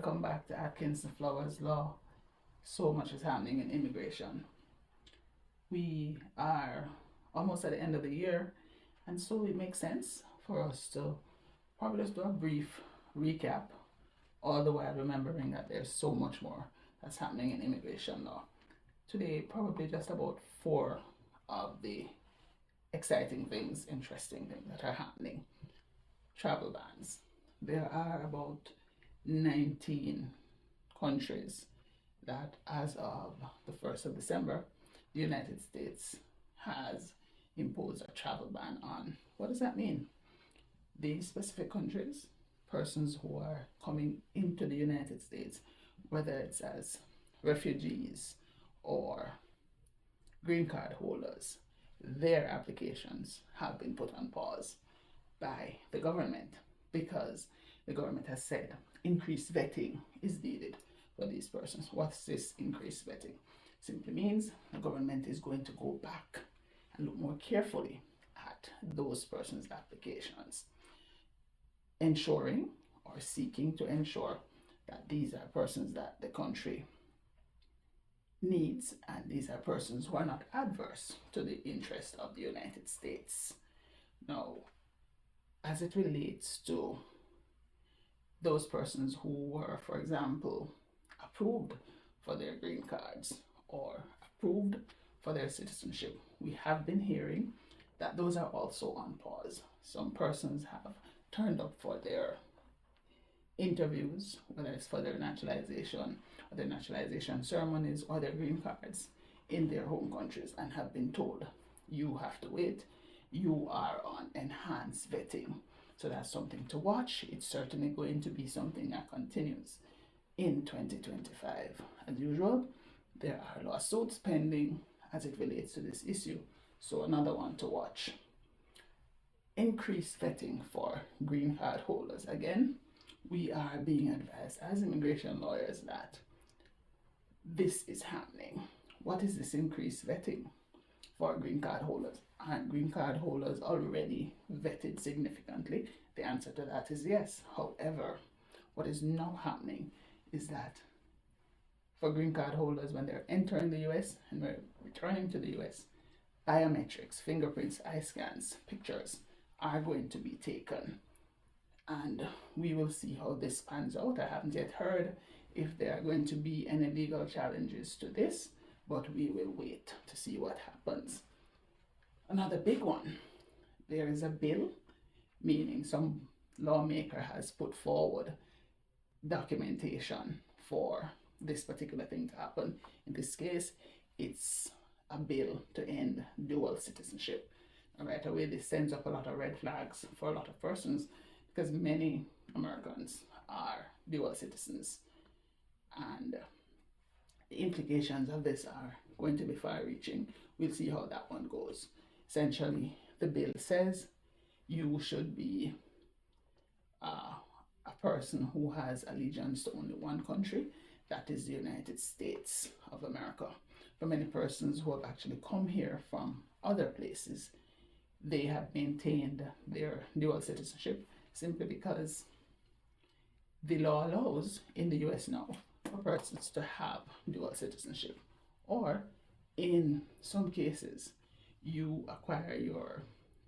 Welcome back to Atkinson Flowers Law. So much is happening in immigration. We are almost at the end of the year, and so it makes sense for us to probably just do a brief recap, all the while remembering that there's so much more that's happening in immigration law. Today, probably just about 4 of the exciting things, interesting things that are happening. Travel bans. There are about 19 countries that, as of the 1st of December, the United States has imposed a travel ban on. What does that mean? These specific countries, persons who are coming into the United States, whether it's as refugees or green card holders, their applications have been put on pause by the government because the government has said increased vetting is needed for these persons. What's this increased vetting? Simply means the government is going to go back and look more carefully at those persons' applications, ensuring or seeking to ensure that these are persons that the country needs, and these are persons who are not adverse to the interest of the United States. Now, as it relates to those persons who were, for example, approved for their green cards or approved for their citizenship, we have been hearing that those are also on pause. Some persons have turned up for their interviews, whether it's for their naturalization or their naturalization ceremonies or their green cards in their home countries, and have been told, you have to wait, you are on enhanced vetting. So that's something to watch. It's certainly going to be something that continues in 2025. As usual, there are lawsuits pending as it relates to this issue. So another one to watch. Increased vetting for green card holders. Again, we are being advised as immigration lawyers that this is happening. What is this increased vetting for green card holders? Aren't green card holders already vetted significantly? The answer to that is yes. However, what is now happening is that for green card holders, when they're entering the US and we're returning to the US, biometrics, fingerprints, eye scans, pictures are going to be taken. And we will see how this pans out. I haven't yet heard if there are going to be any legal challenges to this, but we will wait to see what happens. Another big one, there is a bill, meaning some lawmaker has put forward documentation for this particular thing to happen. In this case, it's a bill to end dual citizenship. And right away, this sends up a lot of red flags for a lot of persons because many Americans are dual citizens, and the implications of this are going to be far-reaching. We'll see how that one goes. Essentially, the bill says you should be a person who has allegiance to only one country, that is the United States of America. For many persons who have actually come here from other places, they have maintained their dual citizenship simply because the law allows in the US now for persons to have dual citizenship, or in some cases you acquire your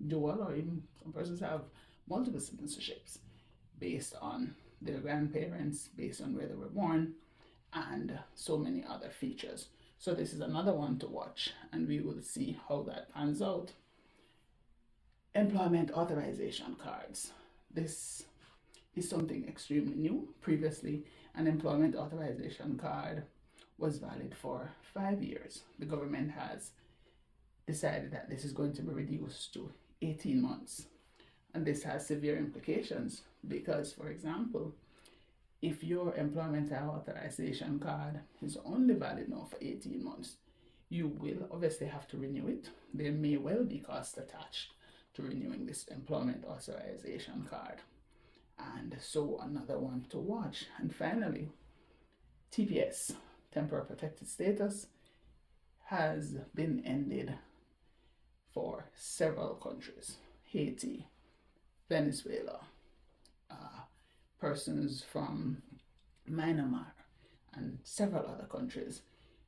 dual, or even some persons have multiple citizenships based on their grandparents, based on where they were born, and so many other features. So this is another one to watch, and we will see how that pans out. Employment authorization cards. This is something extremely new. Previously, an employment authorization card was valid for 5 years. The government has decided that this is going to be reduced to 18 months. And this has severe implications because, for example, if your employment authorization card is only valid now for 18 months, you will obviously have to renew it. There may well be costs attached to renewing this employment authorization card. And so another one to watch. And finally, TPS, temporary protected status, has been ended for several countries. Haiti, Venezuela, persons from Myanmar, and several other countries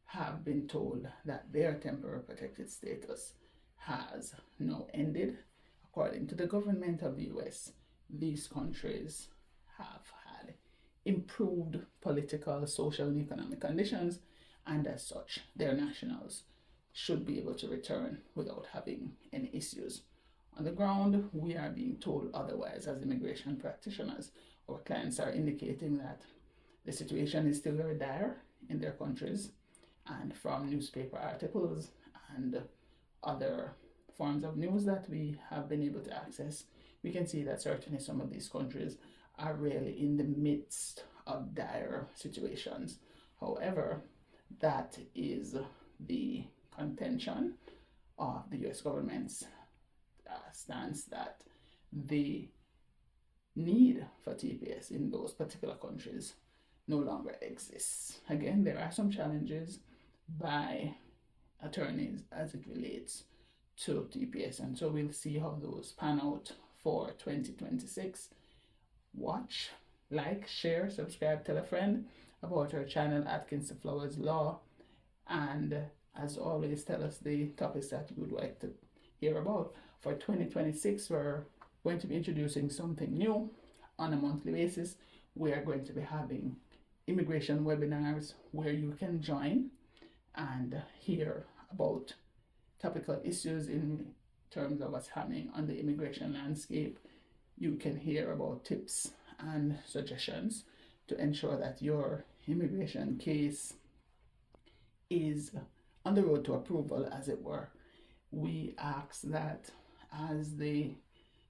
have been told that their temporary protected status has now ended. According to the government of the US, these countries have had improved political, social, and economic conditions, and as such, their nationals should be able to return without having any issues. On the ground, we are being told otherwise as immigration practitioners. Our clients are indicating that the situation is still very dire in their countries, and from newspaper articles and other forms of news that we have been able to access, we can see that certainly some of these countries are really in the midst of dire situations. However, that is the contention of the US government's stance that the need for TPS in those particular countries no longer exists. Again, there are some challenges by attorneys as it relates to TPS, and so we'll see how those pan out for 2026. Watch, like, share, subscribe, tell a friend about our channel Atkinson Flowers Law, and as always, tell us the topics that you would like to hear about. For 2026, we're going to be introducing something new on a monthly basis. We are going to be having immigration webinars where you can join and hear about topical issues in terms of what's happening on the immigration landscape. You can hear about tips and suggestions to ensure that your immigration case is on the road to approval, as it were. We ask that as the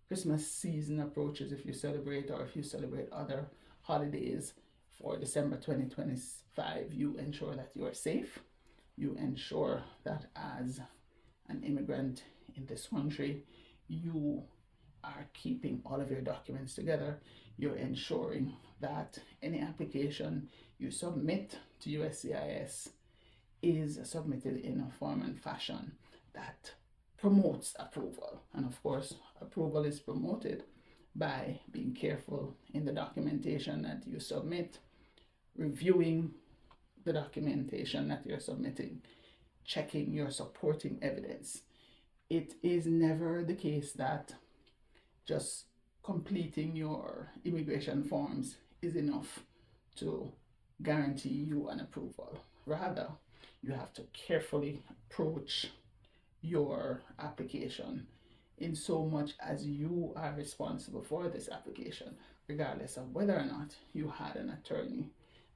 Christmas season approaches, if you celebrate or if you celebrate other holidays for December 2025, you ensure that you are safe. You ensure that as an immigrant in this country, you are keeping all of your documents together. You're ensuring that any application you submit to USCIS is submitted in a form and fashion that promotes approval. And of course, approval is promoted by being careful in the documentation that you submit, reviewing the documentation that you're submitting, checking your supporting evidence. It is never the case that just completing your immigration forms is enough to guarantee you an approval. Rather, you have to carefully approach your application in so much as you are responsible for this application, regardless of whether or not you had an attorney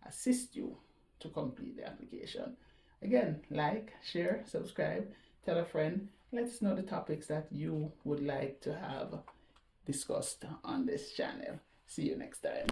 assist you to complete the application. Again, like, share, subscribe, tell a friend. Let us know the topics that you would like to have discussed on this channel. See you next time.